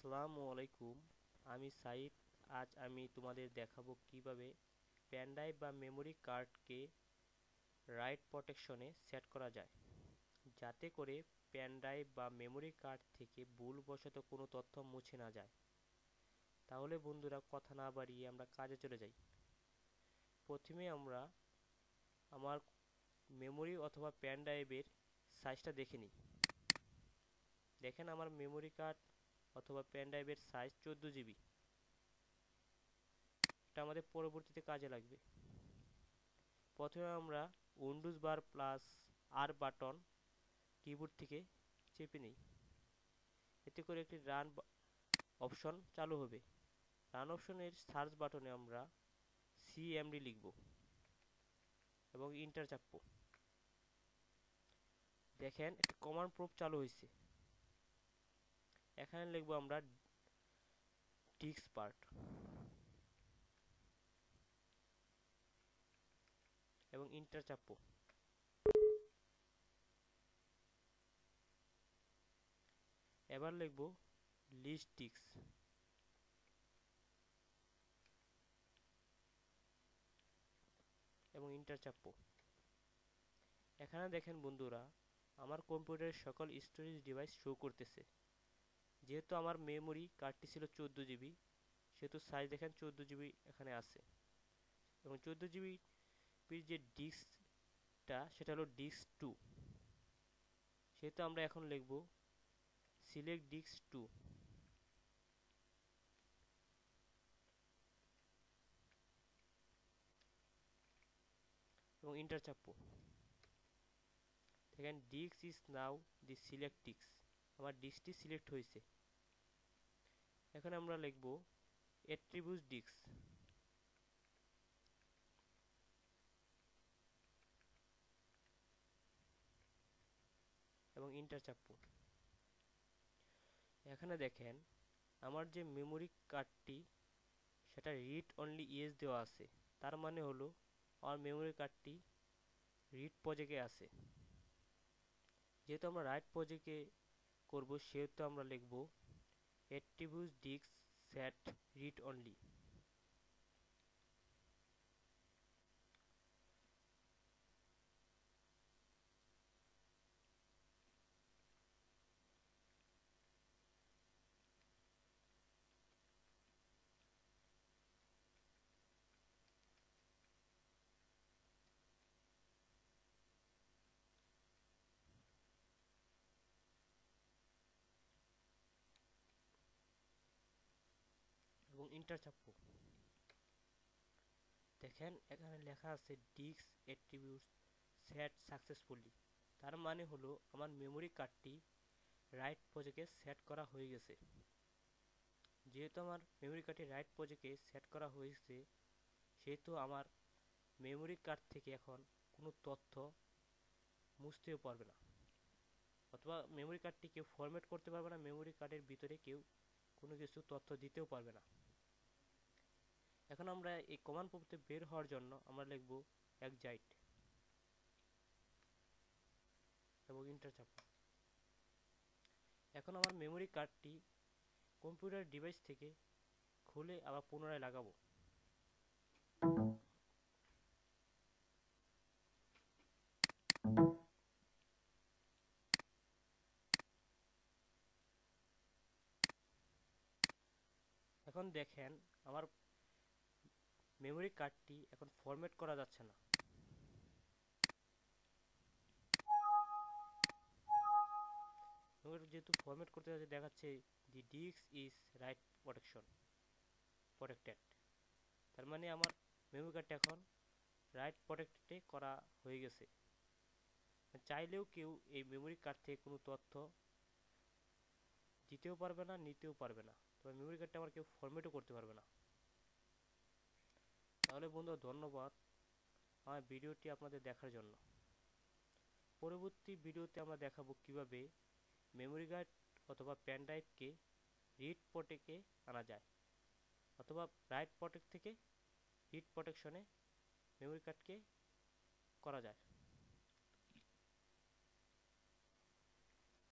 আসসালামু আলাইকুম। আমি সাইদ। আজ আমি তোমাদের দেখাবো কিভাবে পেন ড্রাইভ বা মেমোরি কার্ডকে রাইট প্রোটেকশনে সেট করা যায়, যাতে করে পেন ড্রাইভ বা মেমোরি কার্ড থেকে ভুলবশত কোনো তথ্য মুছে না যায়। তাহলে বন্ধুরা, কথা না বাড়িয়ে আমরা কাজে চলে যাই। প্রথমে আমরা আমার মেমোরি অথবা পেন ড্রাইভের সাইজটা দেখে নিই। দেখেন, আমার মেমোরি কার্ড অথবা পেন ড্রাইভের সাইজ 14 জিবি। এটা আমাদের পরবর্তীতে কাজে লাগবে। প্রথমে আমরা উইন্ডোজ বার প্লাস আর বাটন কিবোর্ড থেকে চেপে নিই। এতে করে একটি রান অপশন চালু হবে। রান অপশনের সার্চ বাটনে আমরা সিএমডি লিখব এবং ইন্টার চাপব। দেখেন, একটি কমান্ড প্রম্পট চালু হয়েছে। এখানে লিখব আমরা ডিস্ক পার্ট এবং ইন্টার চাপব। এবার লিখব লিস্ট ডিস্ক এবং ইন্টার চাপব। এখানে দেখেন বন্ধুরা, আমার কম্পিউটারের সকল স্টোরেজ ডিভাইস শো করতেছে। যেহেতু আমার মেমোরি কার্ডটি ছিল 14 জিবি, সেহেতু সাইজ দেখেন 14 জিবি এখানে আছে। এবং 14 জিবি যে ডিস্কটা, সেটা হলো ডিস্ক 2। সেহেতু আমরা এখন লিখব সিলেক্ট ডিস্ক 2 এবং ইন্টার চাপব। দেখেন, disk is now the select disk. আমার ডিস্কটি সিলেক্ট হয়েছে। এখন আমরা লিখব অ্যাট্রিবিউট ডিস্ক এবং ইন্টার চাপব। এখানে দেখেন, আমার যে মেমোরি কার্ডটি, সেটা রিড অনলি ইয়েস দেওয়া আছে। তার মানে হলো আমার মেমোরি কার্ডটি রিড প্রজেক্টে আছে। যেহেতু আমরা রাইট প্রজেক্টে করব, সেহেতু আমরা লিখব attribute disk set read only. এবং ইন্টার চাপব। দেখেন, এখানে লেখা আছে ডিস্ক অ্যাট্রিবিউট সেট সাকসেসফুলি। তার মানে হলো আমার মেমোরি কার্ডটি রাইট প্রজেক্টে সেট করা হয়ে গেছে। যেহেতু আমার মেমোরি কার্ডটি রাইট প্রজেক্টে সেট করা হয়েছে, সেহেতু আমার মেমোরি কার্ড থেকে এখন কোনো তথ্য মুছতেও পারবে না, অথবা মেমোরি কার্ডটি কেউ ফরম্যাট করতে পারবে না। মেমোরি কার্ডের ভিতরে কেউ কোনো কিছু তথ্য দিতেও পারবে না। এখন আমরা এই কমান্ড প্রম্পটে বের হওয়ার জন্য আমরা লিখব এক্সাইট এবং ইন্টার চাপব। এখন আমার মেমোরি কার্ডটি কম্পিউটার ডিভাইস থেকে খুলে আবার পুনরায় লাগাবো। এখন দেখেন, আমার মেমোরি কার্ডটি এখন ফরম্যাট করা যাচ্ছে না। যেহেতু ফরম্যাট করতে যাচ্ছে, দেখাচ্ছে দি ডিস্ক ইজ রাইট প্রোটেক্টেড। তার মানে আমার মেমোরি কার্ডটা এখন রাইট প্রোটেক্টেড করা হয়ে গেছে। চাইলেও কেউ এই মেমোরি কার্ড থেকে কোনো তথ্য দিতেও পারবে না, নিতেও পারবে না। তবে মেমোরি কার্ডটা আমার কেউ ফরম্যাটও করতে পারবে না। তাহলে বন্ধুরা, ধন্যবাদ আমার ভিডিওটি আপনাদের দেখার জন্য। পরবর্তী ভিডিওতে আমরা দেখাবো কিভাবে মেমোরি কার্ড অথবা পেন ড্রাইভকে রিড প্রোটেক্টে আনা যায়, অথবা রাইট প্রোটেক্ট থেকে রিড প্রোটেকশনে মেমোরি কার্ডকে করা যায়।